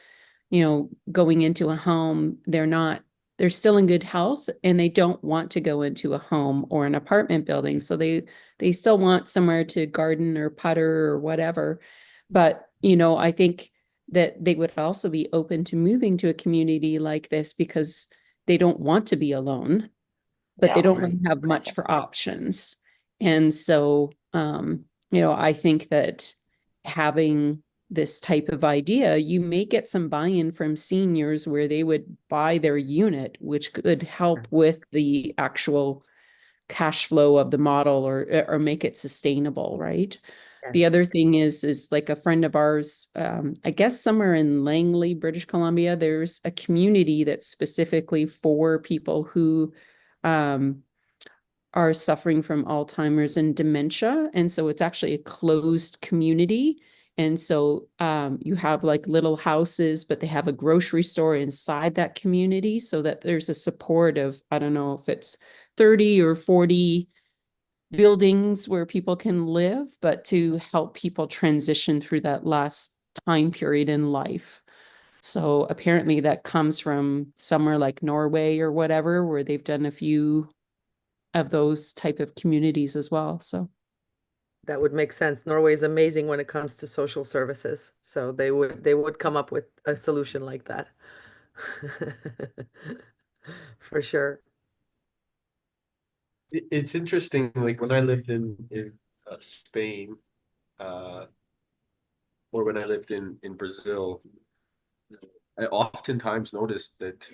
going into a home, they're still in good health and they don't want to go into a home or an apartment building. So they still want somewhere to garden or putter or whatever. But, I think that they would also be open to moving to a community like this because they don't want to be alone, but they Yeah. don't Right. really have much for options. And so, I think that having this type of idea, you may get some buy-in from seniors where they would buy their unit, which could help with the actual cash flow of the model, or make it sustainable, right? The Yes. other thing is like a friend of ours, I guess somewhere in Langley, British Columbia, there's a community that's specifically for people who um, are suffering from Alzheimer's and dementia. And so it's actually a closed community. And so you have like little houses, but they have a grocery store inside that community, so that there's a support of, I don't know if it's 30 or 40 buildings where people can live, but to help people transition through that last time period in life. So apparently that comes from somewhere like Norway or whatever, where they've done a few of those type of communities as well. So That would make sense. Norway is amazing when it comes to social services, so they would come up with a solution like that. For sure. It's interesting, like when I lived in Spain, uh, or when I lived in Brazil, I oftentimes noticed that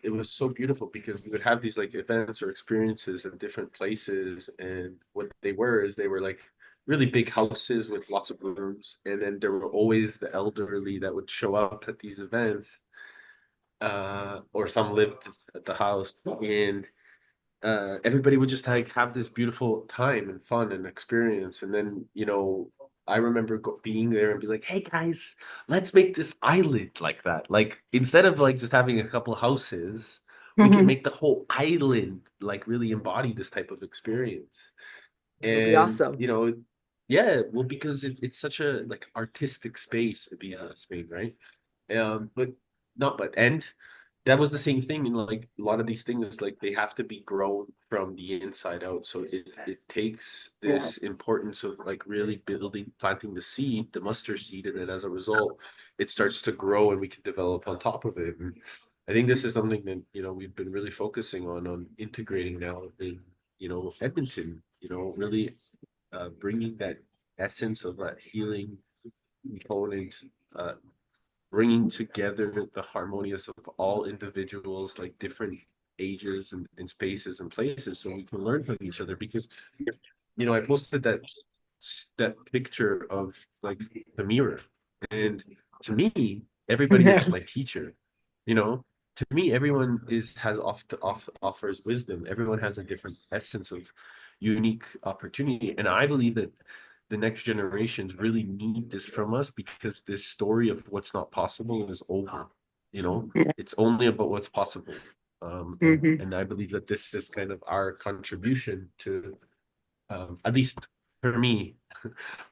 it was so beautiful because we would have these like events or experiences in different places, and what they were like really big houses with lots of rooms, and then there were always the elderly that would show up at these events, or some lived at the house, and everybody would just like have this beautiful time and fun and experience. And then, I remember being there and be like, hey guys, let's make this island like that. Like instead of like just having a couple houses, we can make the whole island like really embody this type of experience. It would be And, awesome. yeah, well, because it's such a like artistic space, Ibiza, Spain, right? But not but and that was the same thing in like a lot of these things, like they have to be grown from the inside out. So it takes this importance of like really planting the seed, the mustard seed, and then as a result, it starts to grow and we can develop on top of it. And I think this is something that, we've been really focusing on integrating now in, Edmonton, really bringing that essence of that healing component, uh, bringing together the harmonious of all individuals, like different ages and spaces and places, so we can learn from each other. Because, I posted that picture of like the mirror, and to me, everybody is my Yes. teacher. You know, to me, everyone has offers wisdom. Everyone has a different essence of unique opportunity, and I believe that the next generations really need this from us, because this story of what's not possible is over. It's only about what's possible. Hmm. And I believe that this is kind of our contribution to, at least for me,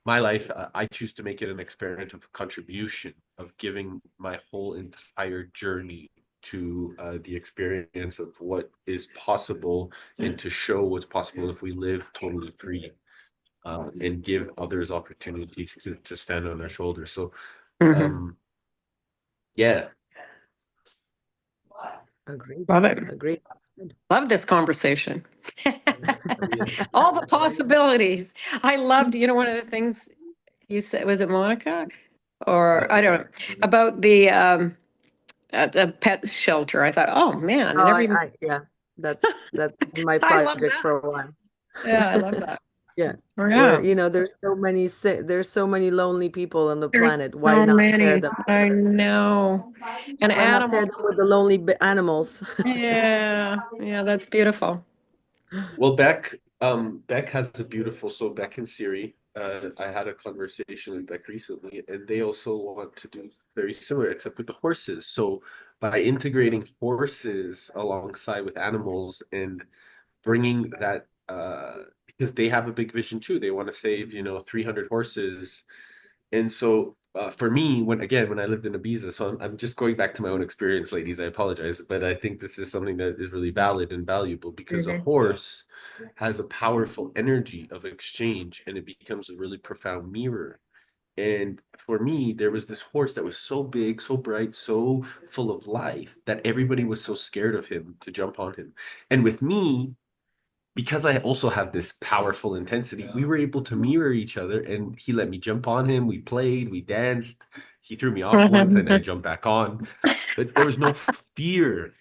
my life, I choose to make it an experiment of contribution, of giving my whole entire journey to the experience of what is possible and to show what's possible if we live totally free, and give others opportunities to stand on their shoulders. So, Mhm. um, yeah. Agreed. Love it. Agreed. Love this conversation. Yeah. All the possibilities. I loved, one of the things you said, was it Monica? Or I don't know, about the pet shelter. I thought, oh man, Oh, never even, yeah, that's been my I love project that. for a while. Yeah, I love that. Yeah, Oh, where yeah. there's so many lonely people on the planet. There's Why so not pair many. them? I know. And Why not pair them animals. with the lonely animals? Yeah. Yeah, that's beautiful. Well, Beck has a beautiful, so Beck and Siri, I had a conversation with Beck recently, and they also want to do very similar, except with the horses. So by integrating horses alongside with animals and bringing that, because they have a big vision too, they want to save, 300 horses. And so, for me, when I lived in Ibiza, so I'm just going back to my own experience, ladies. I apologize, but I think this is something that is really valid and valuable because a Mhm. horse has a powerful energy of exchange, and it becomes a really profound mirror. And for me, there was this horse that was so big, so bright, so full of life that everybody was so scared of him to jump on him. And with me, because I also have this powerful intensity, we were able to mirror each other, and he let me jump on him. We played, we danced. He threw me off once and I jumped back on. But there was no fear.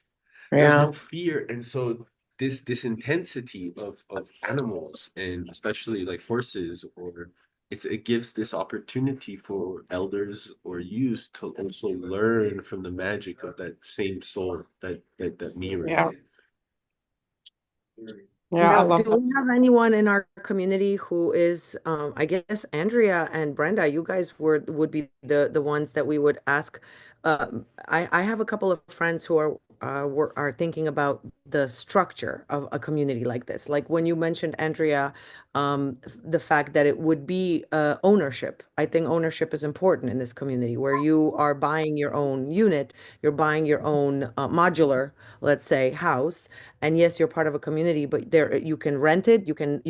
There was Yeah. no fear. And so this intensity of animals, and especially like horses, or it gives this opportunity for elders or youth to also learn from the magic of that same soul, that mirror. Yeah. Yeah, I love Do that. we have anyone in our community who is, I guess Andrea and Brenda, you guys would be the ones that we would ask. I have a couple of friends who are thinking about the structure of a community like this. Like when you mentioned, Andrea, the fact that it would be ownership. I think ownership is important in this community where you are buying your own unit, you're buying your own modular, let's say, house. And yes, you're part of a community, but there you can rent it, you can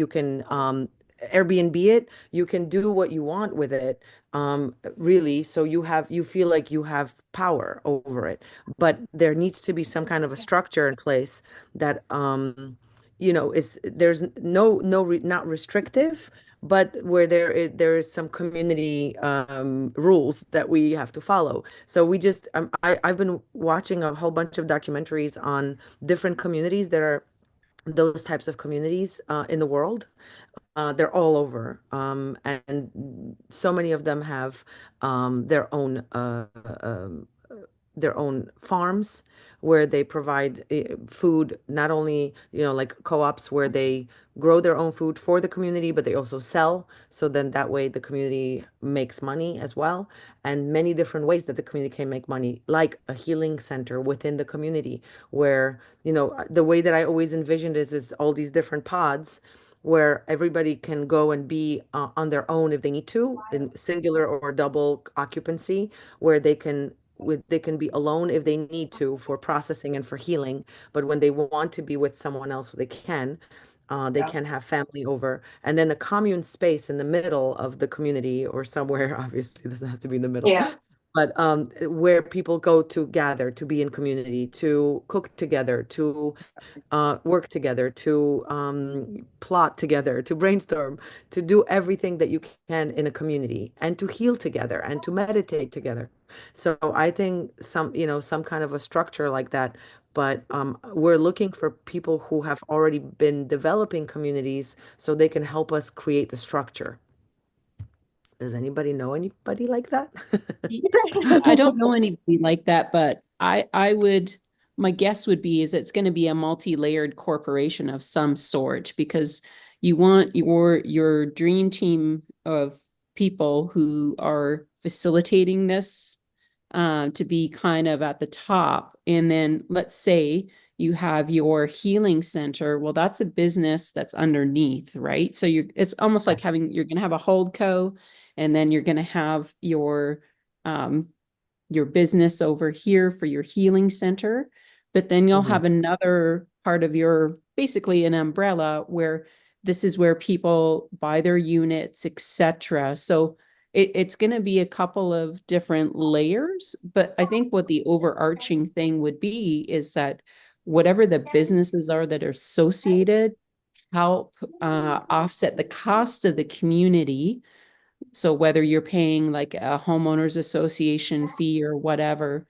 Airbnb it, you can do what you want with it, really. So you feel like you have power over it, but there needs to be some kind of a structure in place that is there's not restrictive, but where there is some community rules that we have to follow. So I've been watching a whole bunch of documentaries on different communities that are those types of communities in the world. They're all over, and so many of them have their own farms where they provide food, not only, like co-ops where they grow their own food for the community, but they also sell. So then that way the community makes money as well. And many different ways that the community can make money, like a healing center within the community, where, the way that I always envisioned is all these different pods where everybody can go and be on their own if they need to, in singular or double occupancy, where they can be alone if they need to for processing and for healing. But when they want to be with someone else, they can. They Yeah. can have family over, and then a commune space in the middle of the community or somewhere. Obviously, it doesn't have to be in the middle, Yeah. but where people go to gather, to be in community, to cook together, to work together, to plot together, to brainstorm, to do everything that you can in a community, and to heal together and to meditate together. So I think some kind of a structure like that. But we're looking for people who have already been developing communities so they can help us create the structure. Does anybody know anybody like that? I don't know anybody like that, but my guess would be is it's going to be a multi-layered corporation of some sort because you want your dream team of people who are facilitating this to be kind of at the top. And then let's say, you have your healing center. Well, that's a business that's underneath, right? So it's almost like you're going to have a hold co, and then you're going to have your business over here for your healing center. But then you'll have another part of your, basically an umbrella, where this is where people buy their units, etc. So it's going to be a couple of different layers. But I think what the overarching thing would be is that whatever the businesses are that are associated help offset the cost of the community. So whether you're paying like a homeowners association fee or whatever,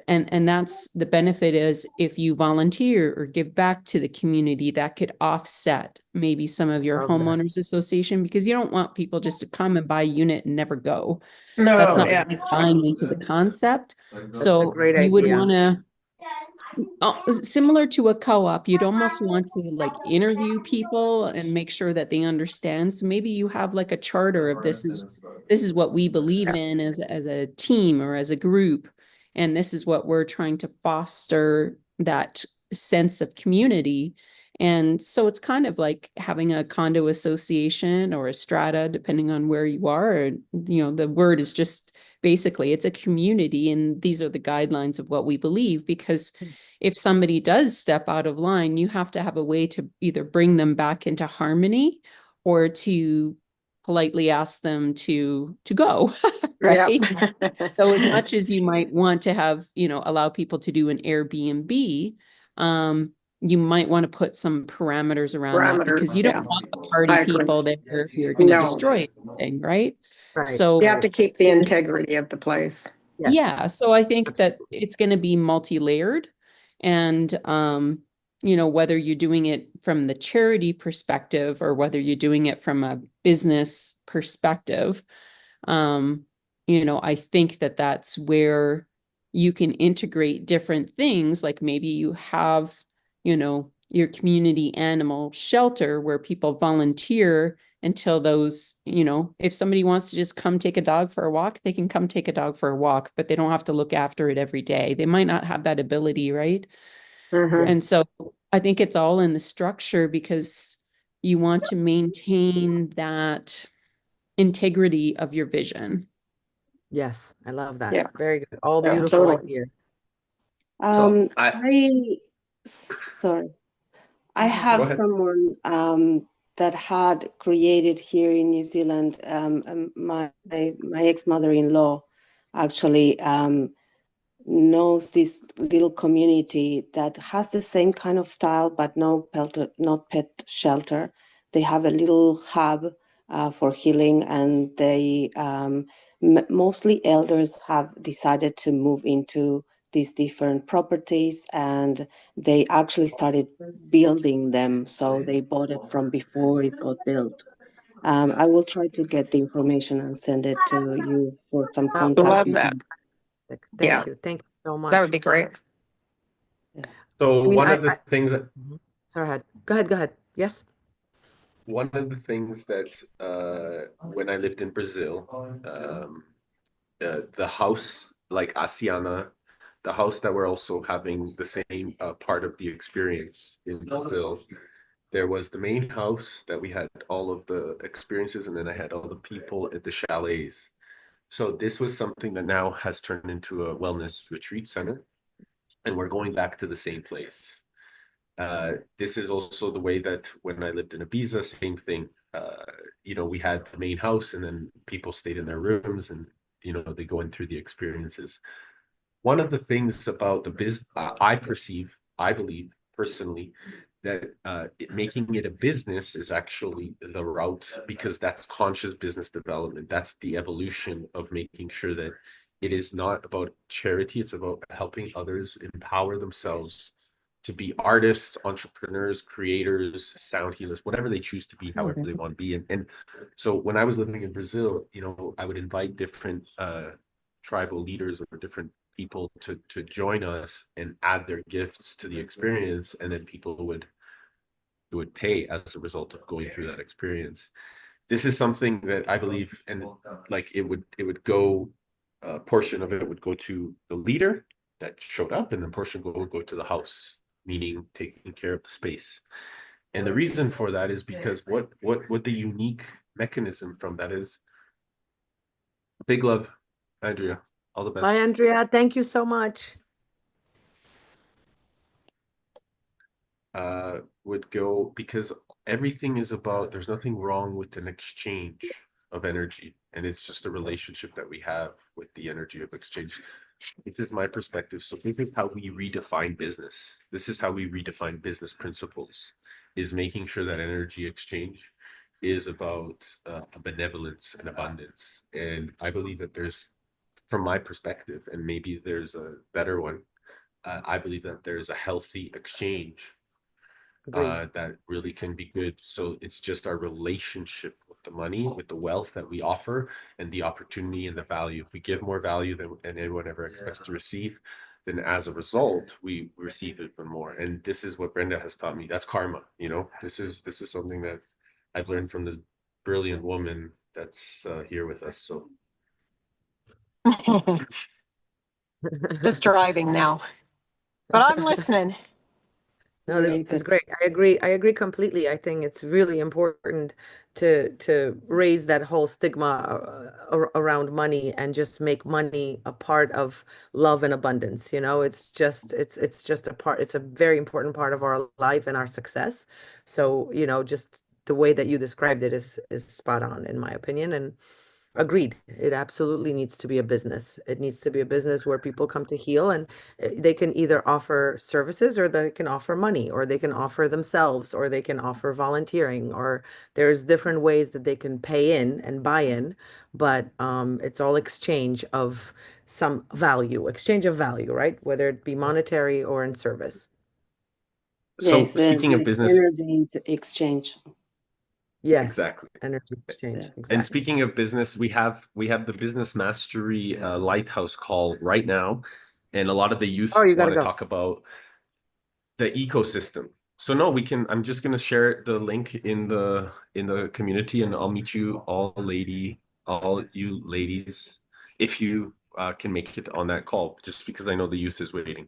and that's the benefit, is if you volunteer or give back to the community, that could offset maybe some of your homeowners association, because you don't want people just to come and buy a unit and never go. That's No, not yeah. buying into the concept. That's a So great you would idea. want to, similar to a co-op, you'd almost want to like interview people and make sure that they understand. So maybe you have like a charter of this is what we believe in as a team or as a group, and this is what we're trying to foster, that sense of community. And so it's kind of like having a condo association or a strata, depending on where you are. And, the word is just basically it's a community, and these are the guidelines of what we believe. Because if somebody does step out of line, you have to have a way to either bring them back into harmony or to politely ask them to go, right? So as much as you might want to have, allow people to do an Airbnb, you might want to put some parameters around that, because you don't want the party people that are going to destroy anything, right? Right. So You have to keep the integrity of the place. yeah, so I think that it's going to be multi-layered, and whether you're doing it from the charity perspective or whether you're doing it from a business perspective, I think that that's where you can integrate different things. Like maybe you have, your community animal shelter where people volunteer until those, if somebody wants to just come take a dog for a walk, they can come take a dog for a walk, but they don't have to look after it every day. They might not have that ability, right? And so I think it's all in the structure, because you want to maintain that integrity of your vision. Yes, I love that. Yeah. Very good. All Yeah, beautiful totally. here. So Sorry. I have Go ahead. someone that had created here in New Zealand. My ex-mother-in-law actually knows this little community that has the same kind of style, but not pet shelter. They have a little hub for healing, and they mostly elders have decided to move into these different properties, and they actually started building them. So they bought it from before it got built. I will try to get the information and send it to you for some That would contact. Love be that. fantastic. Yeah. Thank you. Thank you so much. That would be great. So I mean, one of the things that Sorry, go ahead. Yes. one of the things that when I lived in Brazil, the house like Asiana, the house that we're also having the same part of the experience in Brazil. There was the main house that we had all of the experiences, and then I had all the people at the chalets. So this was something that now has turned into a wellness retreat center, and we're going back to the same place. This is also the way that when I lived in Ibiza, same thing. We had the main house, and then people stayed in their rooms, and they go in through the experiences. One of the things about the business, I believe personally, that making it a business is actually the route, because that's conscious business development. That's the evolution of making sure that it is not about charity. It's about helping others empower themselves to be artists, entrepreneurs, creators, sound healers, whatever they choose to be, however they want to be. And so when I was living in Brazil, I would invite different tribal leaders or different people to join us and add their gifts to the experience, and then people would pay as a result of going through that experience. This is something that I believe, and like it would go, a portion of it would go to the leader that showed up, and then portion would go to the house meaning taking care of the space. And the reason for that is because what the unique mechanism from that is. Big love, Andrea. All the Bye, best. Andrea. Thank you so much. Would go because everything is about, there's nothing wrong with an exchange of energy, and it's just a relationship that we have with the energy of exchange. This is my perspective. So this is how we redefine business. This is how we redefine business principles, is making sure that energy exchange is about benevolence and abundance. And I believe that there's, from my perspective, and maybe there's a better one, I believe that there's a healthy exchange Agreed. that really can be good. So it's just our relationship with the money, with the wealth that we offer, and the opportunity and the value. If we give more value than anyone ever expects to receive, then as a result, we receive even more. And this is what Brenda has taught me. That's karma. This is something that I've learned from this brilliant woman that's here with us. So Just driving now, but I'm listening. No, this is great. I agree. I agree completely. I think it's really important to raise that whole stigma around money and just make money a part of love and abundance. It's just a part. It's a very important part of our life and our success. So, just the way that you described it is spot on in my opinion. And agreed. It absolutely needs to be a business. It needs to be a business where people come to heal, and they can either offer services, or they can offer money, or they can offer themselves, or they can offer volunteering, or there's different ways that they can pay in and buy in, but it's all exchange of some value, exchange of value, right? Whether it be monetary or in service. so Yes, speaking of the business, energy exchange. Yes, exactly. energy exchange. Yeah. And Exactly. speaking of business, we have the Business Mastery Lighthouse call right now, and a lot of the youth Oh, you want gotta to go. talk about the ecosystem. So no, we can. I'm just gonna share the link in the community, and I'll meet you all you ladies, if you can make it on that call. Just because I know the youth is waiting.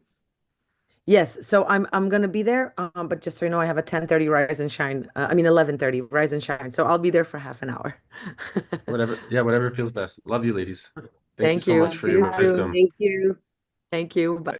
Yes, so I'm gonna be there, but just so you know, I have a 10:30 Rise and Shine. I mean 11:30 Rise and Shine. So I'll be there for half an hour. Whatever, yeah, whatever feels best. Love you, ladies. Thank you Thank so you. much Love for you your You too. too. wisdom. Thank you. Thank you. Bye.